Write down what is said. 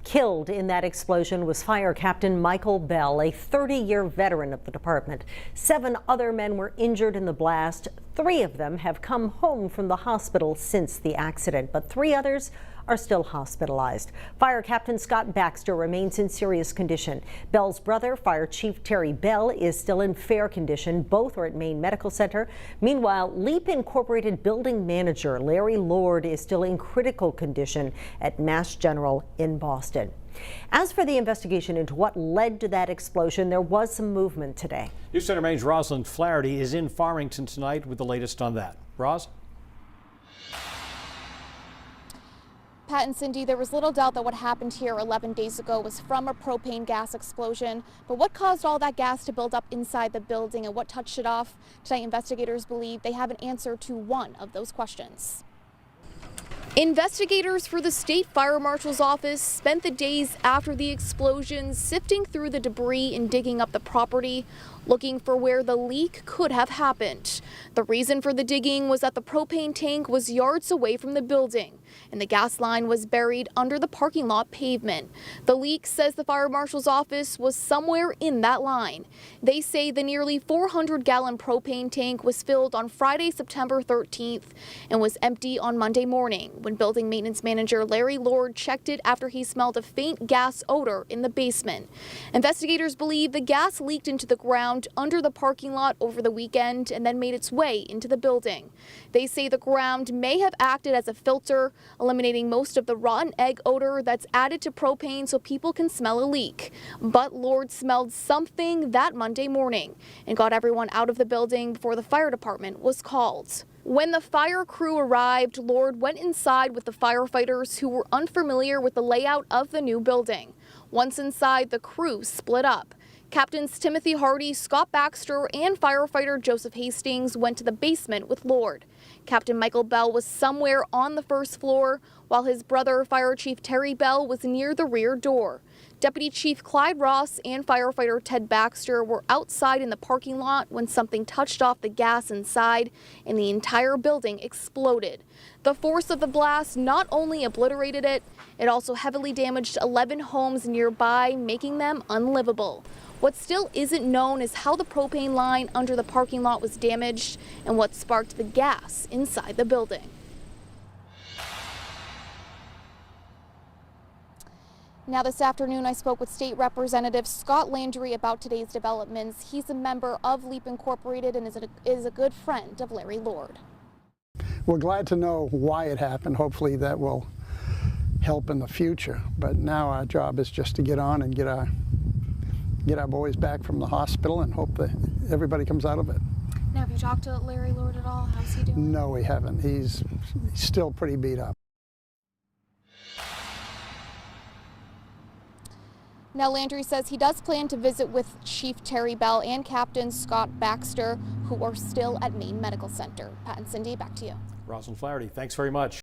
Killed in that explosion was Fire Captain Michael Bell, a 30-year veteran of the department. 7 other men were injured in the blast. 3 of them have come home from the hospital since the accident, but 3 others are still hospitalized. Fire Captain Scott Baxter remains in serious condition. Bell's brother, Fire Chief Terry Bell, is still in fair condition. Both are at Maine Medical Center. Meanwhile, LEAP Incorporated building manager Larry Lord is still in critical condition at Mass General in Boston. As for the investigation into what led to that explosion, there was some movement today. News Center Maine's Rosalind Flaherty is in Farmington tonight with the latest on that. Roz? Pat and Cindy, there was little doubt that what happened here 11 days ago was from a propane gas explosion. But what caused all that gas to build up inside the building and what touched it off? Tonight, investigators believe they have an answer to one of those questions. Investigators for the state fire marshal's office spent the days after the explosion sifting through the debris and digging up the property, looking for where the leak could have happened. The reason for the digging was that the propane tank was yards away from the building and the gas line was buried under the parking lot pavement. The leak, says the fire marshal's office, was somewhere in that line. They say the nearly 400-gallon propane tank was filled on Friday, September 13th and was empty on Monday morning when building maintenance manager Larry Lord checked it after he smelled a faint gas odor in the basement. Investigators believe the gas leaked into the ground under the parking lot over the weekend and then made its way into the building. They say the ground may have acted as a filter, eliminating most of the rotten egg odor that's added to propane so people can smell a leak. But Lord smelled something that Monday morning and got everyone out of the building before the fire department was called. When the fire crew arrived, Lord went inside with the firefighters who were unfamiliar with the layout of the new building. Once inside, the crew split up. Captains Timothy Hardy, Scott Baxter, and firefighter Joseph Hastings went to the basement with Lord. Captain Michael Bell was somewhere on the first floor, while his brother, Fire Chief Terry Bell, was near the rear door. Deputy Chief Clyde Ross and firefighter Ted Baxter were outside in the parking lot when something touched off the gas inside and the entire building exploded. The force of the blast not only obliterated it, it also heavily damaged 11 homes nearby, making them unlivable. What still isn't known is how the propane line under the parking lot was damaged and what sparked the gas inside the building. Now this afternoon, I spoke with State Representative Scott Landry about today's developments. He's a member of LEAP Incorporated and is a good friend of Larry Lord. We're glad to know why it happened. Hopefully that will help in the future. But now our job is just to get on and get our boys back from the hospital and hope that everybody comes out of it. Now, have you talked to Larry Lord at all? How's he doing? No, we haven't. He's still pretty beat up. Now, Landry says he does plan to visit with Chief Terry Bell and Captain Scott Baxter, who are still at Maine Medical Center. Pat and Cindy, back to you. Rosalind Flaherty, thanks very much.